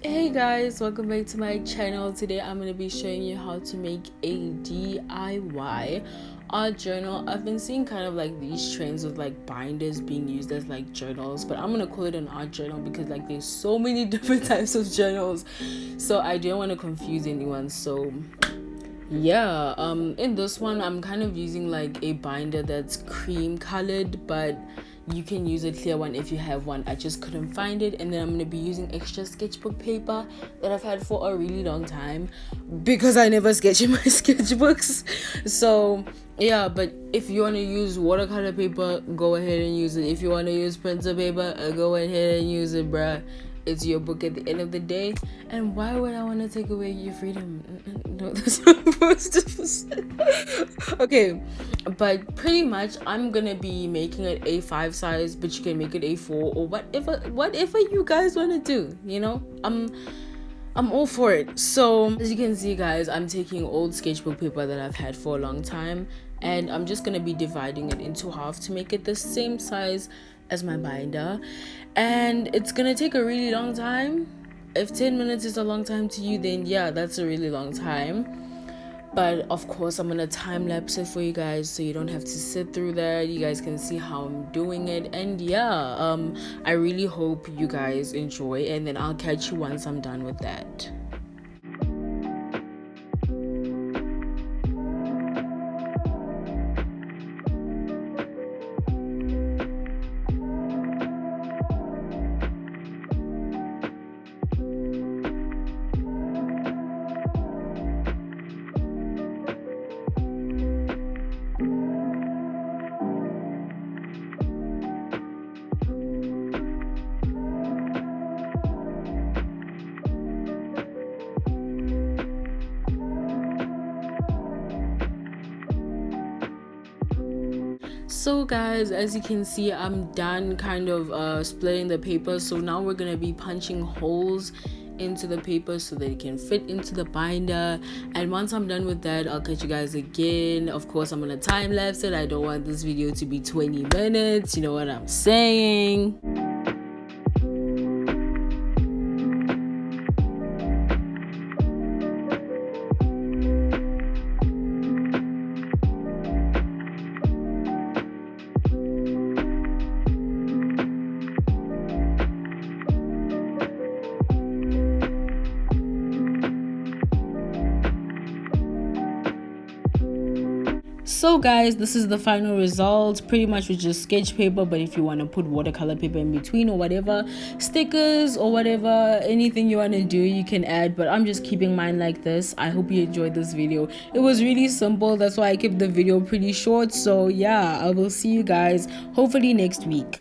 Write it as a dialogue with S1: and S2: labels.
S1: Hey guys, welcome back to my channel. Today I'm going to be showing you how to make a DIY art journal. I've been seeing kind of like these trends with like binders being used as like journals, but I'm going to call it an art journal because like there's so many different types of journals, so I don't want to confuse anyone. So yeah, in this one I'm kind of using like a binder that's cream colored, but you can use a clear one if you have one. I just couldn't find it. And then I'm going to be using extra sketchbook paper that I've had for a really long time because I never sketch in my sketchbooks. So yeah, but if you want to use watercolor paper, go ahead and use it. If you want to use printer paper, go ahead and use it, bruh. It's your book at the end of the day. And why would I want to take away your freedom? No, that's not supposed to say. Okay, but pretty much I'm gonna be making it A5 size, but you can make it A4 or whatever you guys want to do, you know. I'm all for it. So as you can see guys, I'm taking old sketchbook paper that I've had for a long time, and I'm just gonna be dividing it into half to make it the same size as my binder. And it's gonna take a really long time. If 10 minutes is a long time to you, then yeah, that's a really long time. But of course I'm gonna time lapse it for you guys so you don't have to sit through that. You guys can see how I'm doing it. And yeah, I really hope you guys enjoy, and then I'll catch you once I'm done with that. So guys, as you can see, I'm done kind of splitting the paper. So now we're gonna be punching holes into the paper so that it can fit into the binder. And once I'm done with that, I'll catch you guys again. Of course, I'm gonna time lapse it. I don't want this video to be 20 minutes, you know what I'm saying. So guys, this is the final result. Pretty much with just sketch paper, but if you want to put watercolor paper in between or whatever, stickers or whatever, anything you want to do, you can add. But I'm just keeping mine like this. I hope you enjoyed this video. It was really simple, that's why I kept the video pretty short. So yeah, I will see you guys hopefully next week.